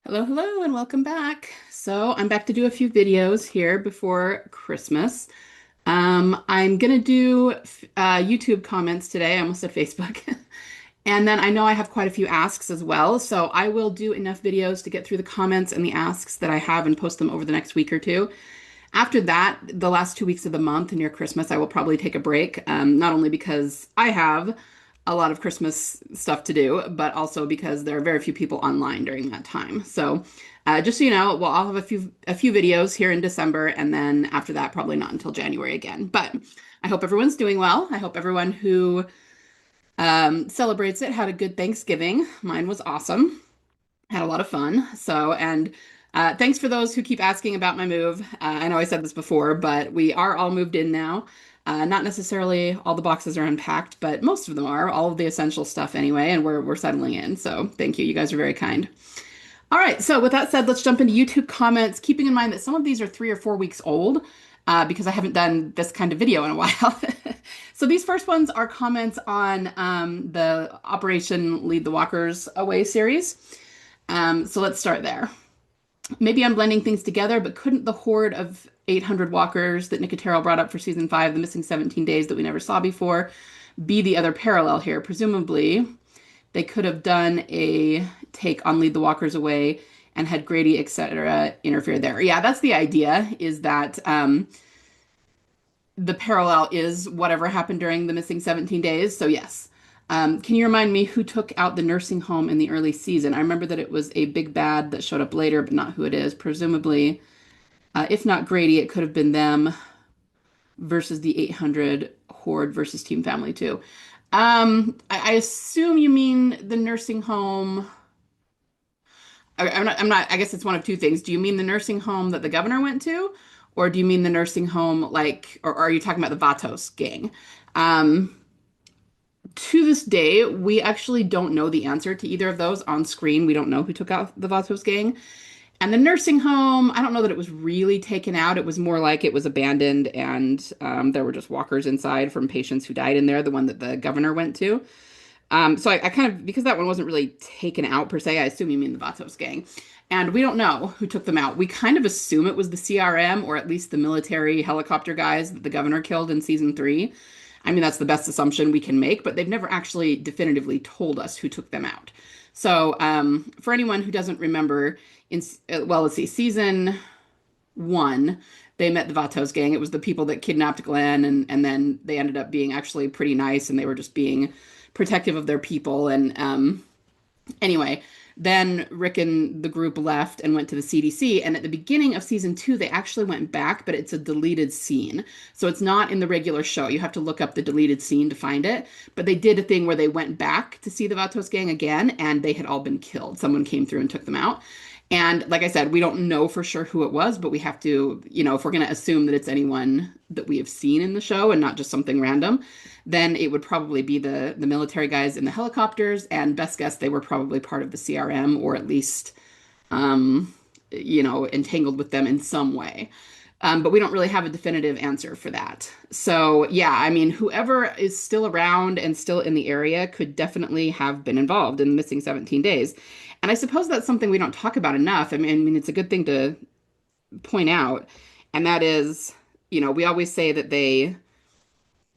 Hello, hello, and welcome back. So I'm back to do a few videos here before Christmas. I'm gonna do YouTube comments today. I almost said Facebook. And then I know I have quite a few asks as well, so I will do enough videos to get through the comments and the asks that I have and post them over the next week or two. After that, the last 2 weeks of the month near Christmas, I will probably take a break, not only because I have a lot of Christmas stuff to do, but also because there are very few people online during that time. So, just so you know, well, I'll have a few videos here in December, and then after that, probably not until January again. But I hope everyone's doing well. I hope everyone who celebrates it had a good Thanksgiving. Mine was awesome. Had a lot of fun. So, and thanks for those who keep asking about my move. I know I said this before, but we are all moved in now. Not necessarily all the boxes are unpacked, but most of them are, all of the essential stuff anyway, and we're settling in. So thank you. You guys are very kind. All right, so with that said, let's jump into YouTube comments, keeping in mind that some of these are 3 or 4 weeks old, because I haven't done this kind of video in a while. So these first ones are comments on the Operation Lead the Walkers Away series. So let's start there. Maybe I'm blending things together, but couldn't the horde of 800 walkers that Nicotero brought up for season 5, the missing 17 days that we never saw before, be the other parallel here? Presumably, they could have done a take on Lead the Walkers Away and had Grady, etc., interfere there. Yeah, that's the idea, is that the parallel is whatever happened during the missing 17 days. So, yes. Can you remind me who took out the nursing home in the early season? I remember that it was a big bad that showed up later, but not who it is. Presumably, if not Grady, it could have been them versus the 800 Horde versus Team Family too. I assume you mean the nursing home. I'm not, I guess it's one of two things. Do you mean the nursing home that the governor went to? Or do you mean the nursing home like, or are you talking about the Vatos gang? Um, to this day, we actually don't know the answer to either of those on screen. We don't know who took out the Vatos gang. And the nursing home, I don't know that it was really taken out. It was more like it was abandoned and there were just walkers inside from patients who died in there, the one that the governor went to. So I kind of, because that one wasn't really taken out per se, I assume you mean the Vatos gang. And we don't know who took them out. We kind of assume it was the CRM or at least the military helicopter guys that the governor killed in season 3. I mean, that's the best assumption we can make, but they've never actually definitively told us who took them out. So, for anyone who doesn't remember, well, let's see, season 1, they met the Vatos gang. It was the people that kidnapped Glenn, and then they ended up being actually pretty nice, and they were just being protective of their people. And anyway, then Rick and the group left and went to the CDC. And at the beginning of season 2, they actually went back, but it's a deleted scene. So it's not in the regular show. You have to look up the deleted scene to find it. But they did a thing where they went back to see the Vatos gang again, and they had all been killed. Someone came through and took them out. And like I said, we don't know for sure who it was, but we have to, if we're going to assume that it's anyone that we have seen in the show and not just something random, then it would probably be the military guys in the helicopters. And best guess, they were probably part of the CRM or at least, entangled with them in some way. But we don't really have a definitive answer for that. So, yeah, I mean, whoever is still around and still in the area could definitely have been involved in the missing 17 days. And I suppose that's something we don't talk about enough. I mean, it's a good thing to point out. And that is, we always say that they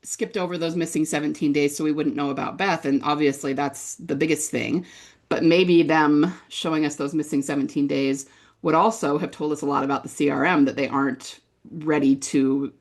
skipped over those missing 17 days so we wouldn't know about Beth. And obviously that's the biggest thing. But maybe them showing us those missing 17 days would also have told us a lot about the CRM, that they aren't ready to,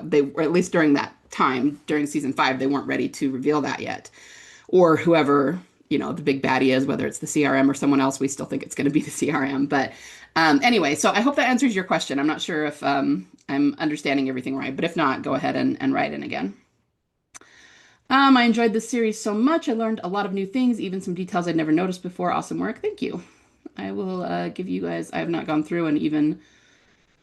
they or at least during that time, during season 5, they weren't ready to reveal that yet. Or whoever, the big baddie is, whether it's the CRM or someone else, we still think it's going to be the CRM. But anyway, so I hope that answers your question. I'm not sure if I'm understanding everything right, but if not, go ahead and write in again. I enjoyed this series so much. I learned a lot of new things, even some details I'd never noticed before. Awesome work. Thank you. I will give you guys, I have not gone through and even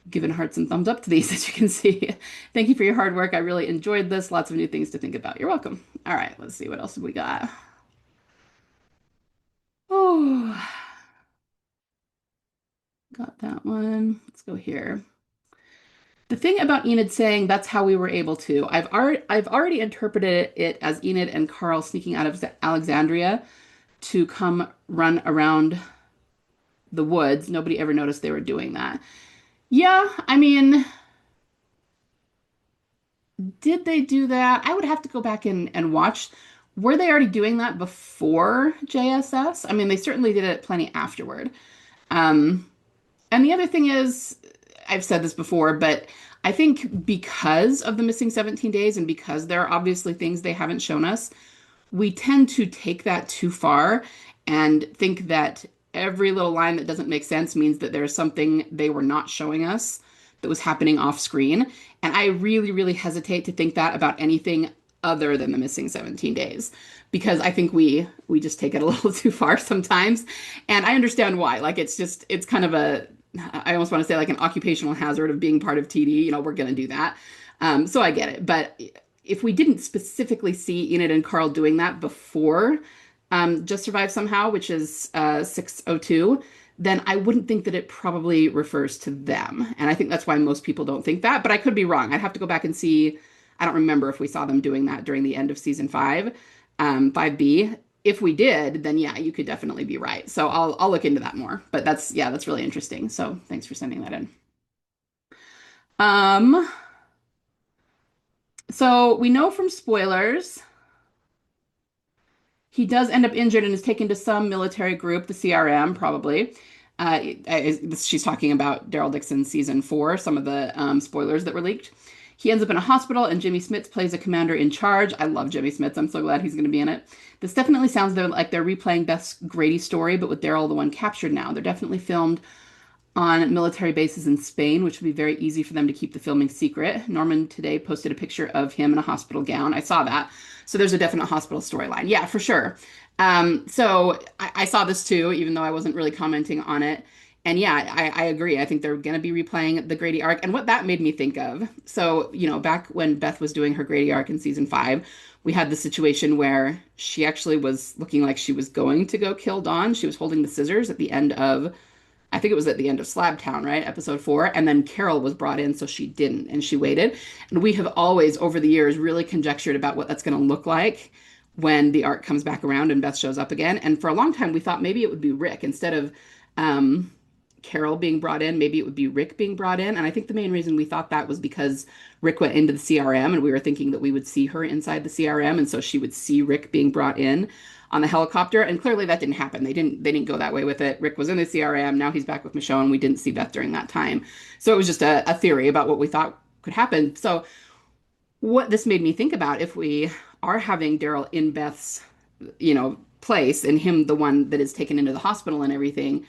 given hearts and thumbs up to these, as you can see. Thank you for your hard work. I really enjoyed this. Lots of new things to think about. You're welcome. All right, let's see what else have we got. Oh, got that one. Let's go here. The thing about Enid saying that's how we were able to, I've already interpreted it as Enid and Carl sneaking out of Alexandria to come run around the woods. Nobody ever noticed they were doing that. Yeah, I mean, did they do that? I would have to go back and watch. Were they already doing that before JSS? I mean, they certainly did it plenty afterward. Um, and the other thing is, I've said this before, but I think because of the missing 17 days and because there are obviously things they haven't shown us, we tend to take that too far and think that every little line that doesn't make sense means that there's something they were not showing us that was happening off screen. And I really, really hesitate to think that about anything other than the missing 17 days because I think we just take it a little too far sometimes. And I understand why. Like it's kind of a I almost want to say like an occupational hazard of being part of TD. We're going to do that. So I get it. But if we didn't specifically see Enid and Carl doing that before Just Survive Somehow, which is 602, then I wouldn't think that it probably refers to them. And I think that's why most people don't think that. But I could be wrong. I'd have to go back and see. I don't remember if we saw them doing that during the end of season 5, 5B. If we did, then yeah, you could definitely be right. So I'll look into that more. But that's really interesting. So thanks for sending that in. Um, so we know from spoilers he does end up injured and is taken to some military group, the CRM, probably. She's talking about Daryl Dixon season 4, some of the spoilers that were leaked. He ends up in a hospital, and Jimmy Smits plays a commander in charge. I love Jimmy Smits. I'm so glad he's going to be in it. This definitely sounds like they're replaying Beth's Grady story, but with Daryl, the one captured now. They're definitely filmed on military bases in Spain, which would be very easy for them to keep the filming secret. Norman today posted a picture of him in a hospital gown. I saw that. So there's a definite hospital storyline. Yeah, for sure. So I saw this too, even though I wasn't really commenting on it. And yeah, I agree. I think they're going to be replaying the Grady arc. And what that made me think of, so, back when Beth was doing her Grady arc in season 5, we had the situation where she actually was looking like she was going to go kill Dawn. She was holding the scissors at the end of I think it was at the end of Slab Town, right? Episode 4. And then Carol was brought in, so she didn't, and she waited. And we have always, over the years, really conjectured about what that's going to look like when the arc comes back around and Beth shows up again. And for a long time, we thought maybe it would be Rick. Instead of Carol being brought in, maybe it would be Rick being brought in. And I think the main reason we thought that was because Rick went into the CRM and we were thinking that we would see her inside the CRM. And so she would see Rick being brought in on the helicopter. And clearly that didn't happen. They didn't go that way with it. Rick was in the CRM. Now he's back with Michonne. We didn't see Beth during that time. So it was just a theory about what we thought could happen. So what this made me think about, if we are having Daryl in Beth's, place and him the one that is taken into the hospital and everything,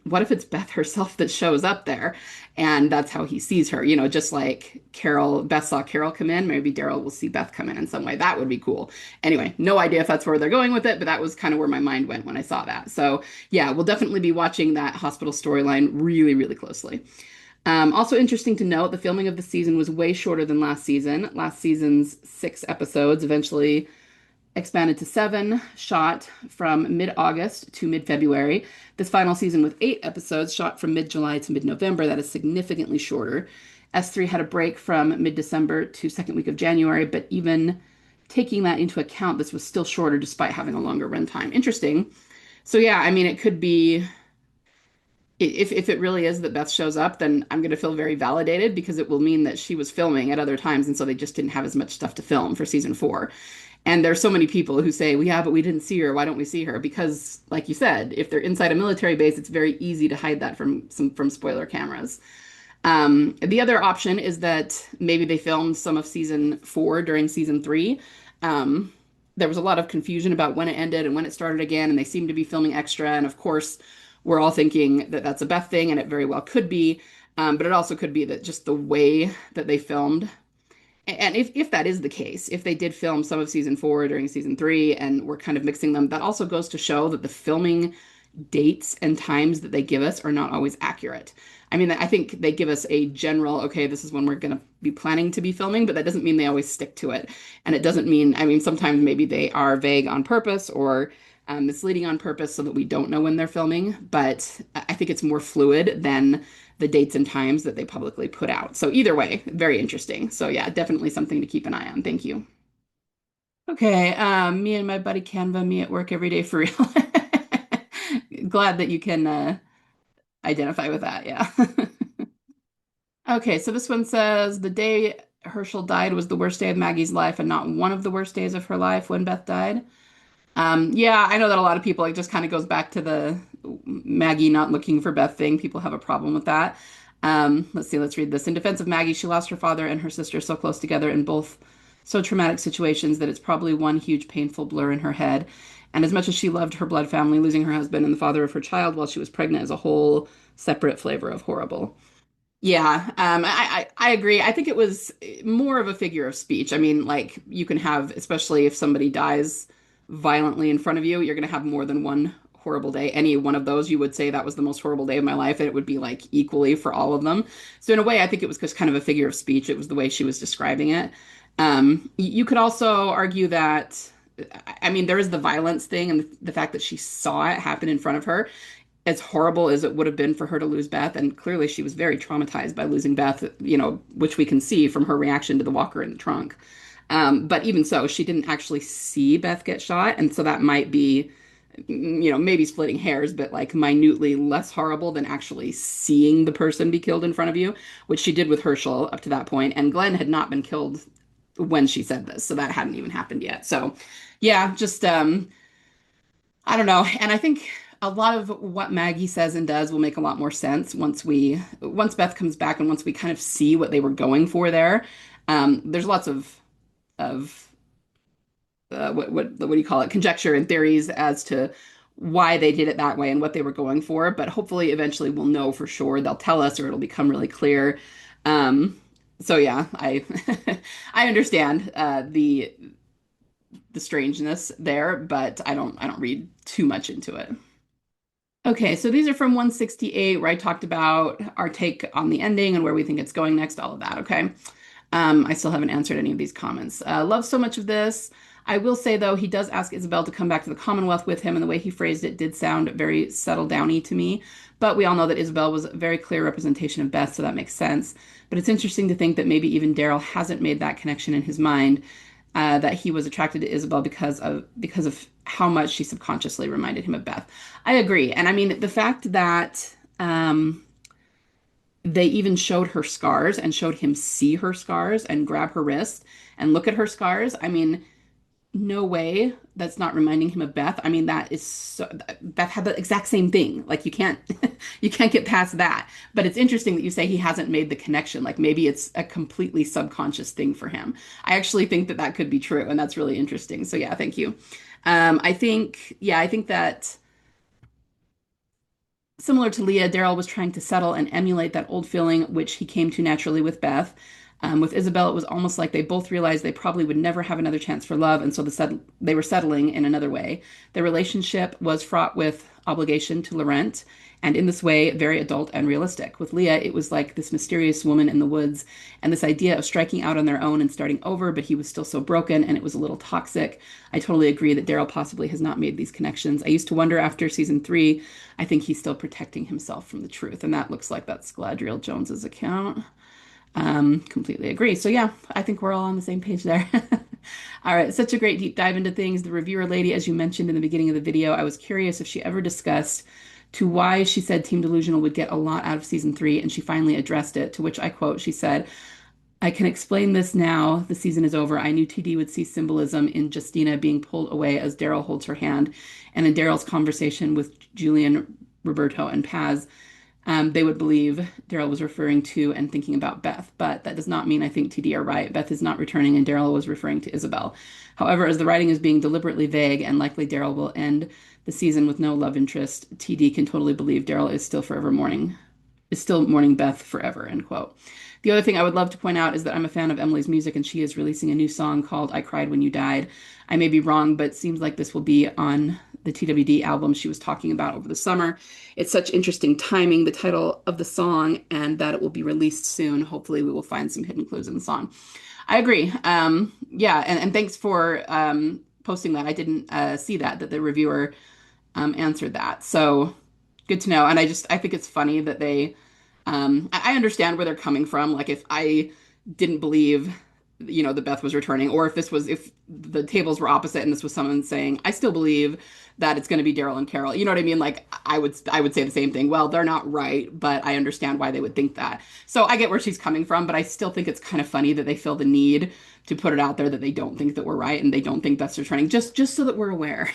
what if it's Beth herself that shows up there and that's how he sees her? Just like Beth saw Carol come in, maybe Daryl will see Beth come in some way. That would be cool. Anyway, no idea if that's where they're going with it, but that was kind of where my mind went when I saw that. So yeah, we'll definitely be watching that hospital storyline really, really closely. Also interesting to note, the filming of the season was way shorter than last season. Last season's 6 episodes eventually expanded to 7, shot from mid-August to mid-February. This final season with 8 episodes shot from mid-July to mid-November. That is significantly shorter. S3 had a break from mid-December to second week of January, but even taking that into account, this was still shorter despite having a longer runtime. Interesting. So yeah, I mean, it could be if it really is that Beth shows up, then I'm going to feel very validated because it will mean that she was filming at other times, and so they just didn't have as much stuff to film for season 4. And there's so many people who say, well, yeah, but we didn't see her. Why don't we see her? Because, like you said, if they're inside a military base, it's very easy to hide that from spoiler cameras. The other option is that maybe they filmed some of season 4 during season 3. There was a lot of confusion about when it ended and when it started again, and they seemed to be filming extra. And of course, we're all thinking that that's a Beth thing, and it very well could be. But it also could be that just the way that they filmed. And if that is the case, if they did film some of season 4 during season 3 and we're kind of mixing them, that also goes to show that the filming dates and times that they give us are not always accurate. I mean, I think they give us a general, okay, this is when we're going to be planning to be filming, but that doesn't mean they always stick to it. And it doesn't mean, I mean, sometimes maybe they are vague on purpose or misleading on purpose so that we don't know when they're filming. But I think it's more fluid than the dates and times that they publicly put out. So either way, very interesting. So yeah, definitely something to keep an eye on. Thank you. Okay, me and my buddy Canva, me at work every day for real. glad that you can identify with that. Yeah. Okay, so this one says the day Herschel died was the worst day of Maggie's life and not one of the worst days of her life when Beth died. Yeah, I know that a lot of people, it just kind of goes back to the Maggie not looking for Beth thing. People have a problem with that. Let's see, let's read this. In defense of Maggie, she lost her father and her sister so close together in both so traumatic situations that it's probably one huge painful blur in her head. And as much as she loved her blood family, losing her husband and the father of her child while she was pregnant is a whole separate flavor of horrible. Yeah, I agree. I think it was more of a figure of speech. I mean, like you can have, especially if somebody dies violently in front of you, you're going to have more than one horrible day. Any one of those, you would say that was the most horrible day of my life, and it would be like equally for all of them. So in a way, I think it was just kind of a figure of speech. It was the way she was describing it. You could also argue that, I mean, there is the violence thing and the fact that she saw it happen in front of her as horrible as it would have been for her to lose Beth, and clearly she was very traumatized by losing Beth, which we can see from her reaction to the walker in the trunk. But even so, she didn't actually see Beth get shot, and so that might be, maybe splitting hairs, but like minutely less horrible than actually seeing the person be killed in front of you, which she did with Herschel up to that point, and Glenn had not been killed when she said this, so that hadn't even happened yet. So, yeah, just I don't know. And I think a lot of what Maggie says and does will make a lot more sense once Beth comes back and once we kind of see what they were going for there. There's lots of what do you call it? Conjecture and theories as to why they did it that way and what they were going for. But hopefully, eventually, we'll know for sure. They'll tell us, or it'll become really clear. Um, so yeah, I I understand the strangeness there, but I don't read too much into it. Okay, so these are from 168, where I talked about our take on the ending and where we think it's going next, all of that. Okay. I still haven't answered any of these comments. Love so much of this. I will say, though, he does ask Isabel to come back to the Commonwealth with him, and the way he phrased it did sound very settle downy to me. But we all know that Isabel was a very clear representation of Beth, so that makes sense. But it's interesting to think that maybe even Daryl hasn't made that connection in his mind, that he was attracted to Isabel because of how much she subconsciously reminded him of Beth. I agree, and I mean the fact that they even showed her scars and showed him see her scars and grab her wrist and look at her scars. I mean, no way that's not reminding him of Beth. I mean, that is so, Beth had the exact same thing. Like you can't you can't get past that. But it's interesting that you say he hasn't made the connection. Like maybe it's a completely subconscious thing for him. I actually think that that could be true, and that's really interesting. So yeah, thank you. I think that similar to Leah, Daryl was trying to settle and emulate that old feeling, which he came to naturally with Beth. With Isabel, it was almost like they both realized they probably would never have another chance for love, and so they were settling in another way. Their relationship was fraught with obligation to Laurent, and in this way, very adult and realistic. With Leah, it was like this mysterious woman in the woods, and this idea of striking out on their own and starting over, but he was still so broken, and it was a little toxic. I totally agree that Daryl possibly has not made these connections. I used to wonder after season 3, I think he's still protecting himself from the truth, and that looks like that's Galadriel Jones's account. Completely agree. So yeah, I think we're all on the same page there. All right, such a great deep dive into things. The reviewer lady, as you mentioned in the beginning of the video, I was curious if she ever discussed to why she said Team Delusional would get a lot out of season 3, and she finally addressed it, to which I quote, she said, I can explain this now. The season is over. I knew TD would see symbolism in Justina being pulled away as Daryl holds her hand, and in Daryl's conversation with Julian, Roberto, and Paz. They would believe Daryl was referring to and thinking about Beth, but that does not mean I think TD are right. Beth is not returning, and Daryl was referring to Isabel. However, as the writing is being deliberately vague, and likely Daryl will end the season with no love interest, TD can totally believe Daryl is still mourning Beth forever, end quote. The other thing I would love to point out is that I'm a fan of Emily's music, and she is releasing a new song called I Cried When You Died. I may be wrong, but it seems like this will be on the TWD album she was talking about over the summer. It's such interesting timing, the title of the song, and that it will be released soon. Hopefully, we will find some hidden clues in the song. I agree. Yeah, and thanks for posting that. I didn't see that the reviewer answered that. So good to know. And I think it's funny that I understand where they're coming from. Like if I didn't believe that Beth was returning, or if the tables were opposite and this was someone saying, I still believe that it's going to be Daryl and Carol. You know what I mean? Like I would say the same thing. Well, they're not right, but I understand why they would think that. So I get where she's coming from, but I still think it's kind of funny that they feel the need to put it out there that they don't think that we're right and they don't think Beth's returning, just so that we're aware.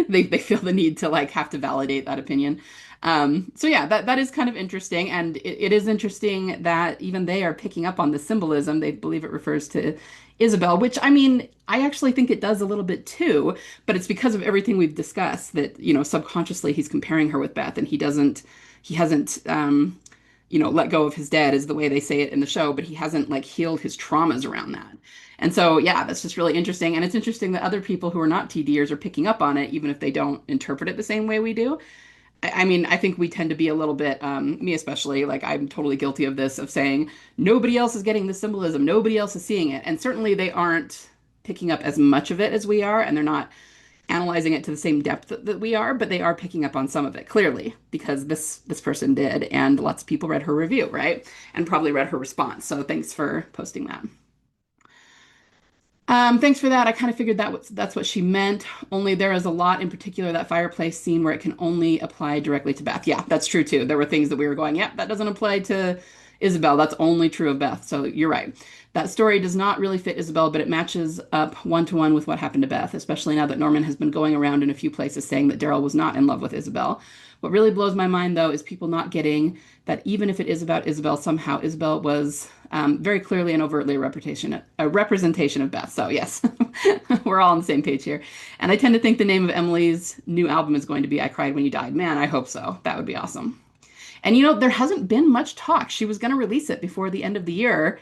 They feel the need to like have to validate that opinion. So yeah, that is kind of interesting, and it is interesting that even they are picking up on the symbolism. They believe it refers to Isabel, which I mean, I actually think it does a little bit too, but it's because of everything we've discussed that, subconsciously he's comparing her with Beth, and he hasn't, let go of his dead is the way they say it in the show, but he hasn't like healed his traumas around that. And so, yeah, that's just really interesting. And it's interesting that other people who are not TDers are picking up on it, even if they don't interpret it the same way we do. I mean, I think we tend to be a little bit, me especially, like I'm totally guilty of this, of saying nobody else is getting the symbolism, nobody else is seeing it. And certainly they aren't picking up as much of it as we are, and they're not analyzing it to the same depth that we are, but they are picking up on some of it clearly because this person did, and lots of people read her review, right? And probably read her response. So thanks for posting that. Thanks for that. I kind of figured that's what she meant. Only there is a lot in particular that fireplace scene where it can only apply directly to Beth. Yeah, that's true too. There were things that we were going, yep, that doesn't apply to Isabel. That's only true of Beth. So you're right. That story does not really fit Isabel, but it matches up one to one with what happened to Beth, especially now that Norman has been going around in a few places saying that Daryl was not in love with Isabel. What really blows my mind, though, is people not getting that even if it is about Isabel, somehow Isabel was very clearly and overtly a representation of Beth. So yes, we're all on the same page here. And I tend to think the name of Emily's new album is going to be "I Cried When You Died." Man, I hope so. That would be awesome. And there hasn't been much talk. She was going to release it before the end of the year,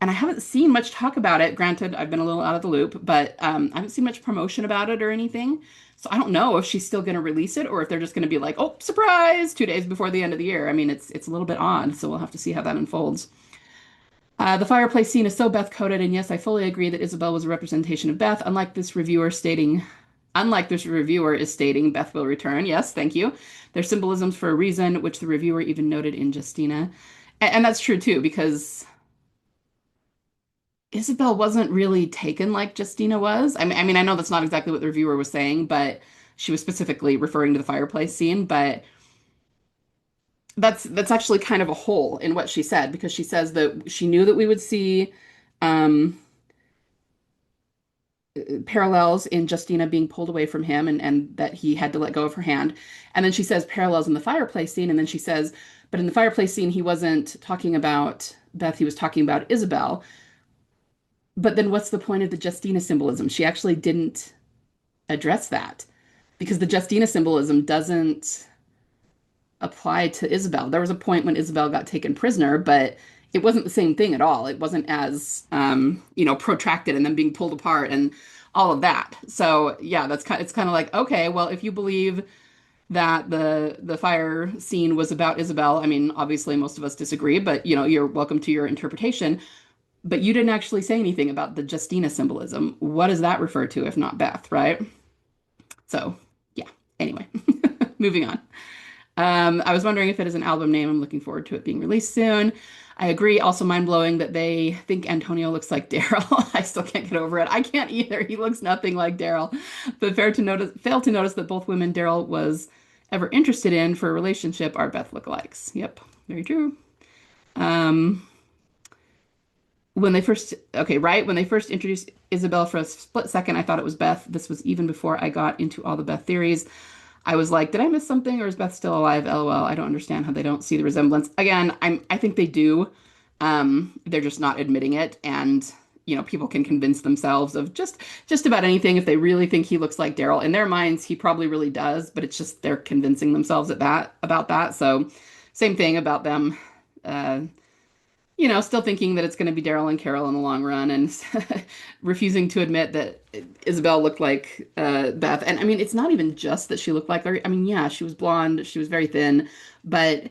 and I haven't seen much talk about it. Granted, I've been a little out of the loop, but I haven't seen much promotion about it or anything. So I don't know if she's still going to release it or if they're just going to be like, "Oh, surprise!" 2 days before the end of the year. I mean, it's a little bit odd, so we'll have to see how that unfolds. The fireplace scene is so Beth coded, and yes, I fully agree that Isabel was a representation of Beth. Unlike this reviewer is stating, Beth will return. Yes, thank you. There's symbolisms for a reason, which the reviewer even noted in Justina, and that's true too, because Isabel wasn't really taken like Justina was. I mean, I know that's not exactly what the reviewer was saying, but she was specifically referring to the fireplace scene. But that's actually kind of a hole in what she said because she says that she knew that we would see um, parallels in Justina being pulled away from him and that he had to let go of her hand. And then she says parallels in the fireplace scene, and then she says, but in the fireplace scene, he wasn't talking about Beth, he was talking about Isabel. But then what's the point of the Justina symbolism? She actually didn't address that because the Justina symbolism doesn't apply to Isabel. There was a point when Isabel got taken prisoner, but it wasn't the same thing at all. It wasn't as protracted and then being pulled apart and all of that. So yeah, it's kind of like, okay, well, if you believe that the fire scene was about Isabel, I mean, obviously most of us disagree, but you're welcome to your interpretation. But you didn't actually say anything about the Justina symbolism. What does that refer to if not Beth, right? So yeah. Anyway, moving on. I was wondering if it is an album name. I'm looking forward to it being released soon. I agree. Also mind blowing that they think Antonio looks like Daryl. I still can't get over it. I can't either. He looks nothing like Daryl. But fail to notice that both women Daryl was ever interested in for a relationship are Beth lookalikes. Yep, very true. Um, when they first introduced Isabel for a split second, I thought it was Beth. This was even before I got into all the Beth theories. I was like, did I miss something or is Beth still alive? LOL. I don't understand how they don't see the resemblance. Again, I think they do. They're just not admitting it. And, people can convince themselves of just about anything if they really think he looks like Daryl. In their minds, he probably really does, but it's just they're convincing themselves about that. So same thing about them. Uh, still thinking that it's going to be Daryl and Carol in the long run and refusing to admit that Isabel looked like Beth. And I mean, it's not even just that she looked like her. I mean, yeah, she was blonde, she was very thin, but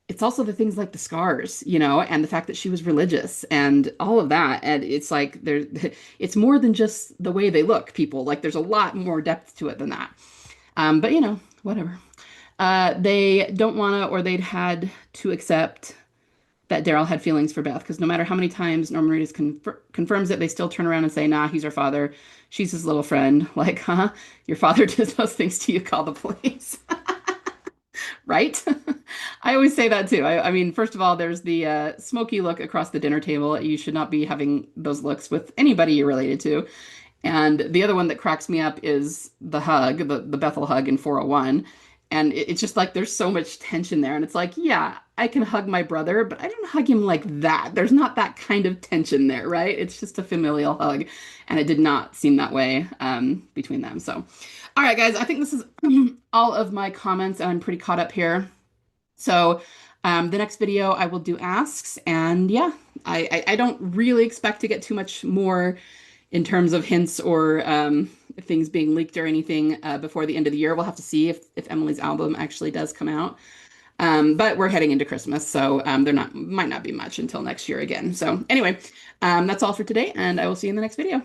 it's also the things like the scars, and the fact that she was religious and all of that. And it's like it's more than just the way they look, people. Like there's a lot more depth to it than that. But whatever. They don't want to, or they'd had to accept that Daryl had feelings for Beth, because no matter how many times Norman Reedus confirms it, they still turn around and say, nah, he's her father. She's his little friend. Like, huh? Your father does those things to you, call the police. Right? I always say that too. I mean, first of all, there's the smoky look across the dinner table. You should not be having those looks with anybody you're related to. And the other one that cracks me up is the hug, the Bethyl hug in 401. And it's just like there's so much tension there. And it's like, yeah, I can hug my brother, but I don't hug him like that. There's not that kind of tension there, right? It's just a familial hug. And it did not seem that way between them. So, all right, guys, I think this is all of my comments, and I'm pretty caught up here. So, the next video I will do asks. And yeah, I don't really expect to get too much more in terms of hints or things being leaked or anything before the end of the year. We'll have to see if Emily's album actually does come out. But we're heading into Christmas, so there might not be much until next year again. So anyway, that's all for today, and I will see you in the next video.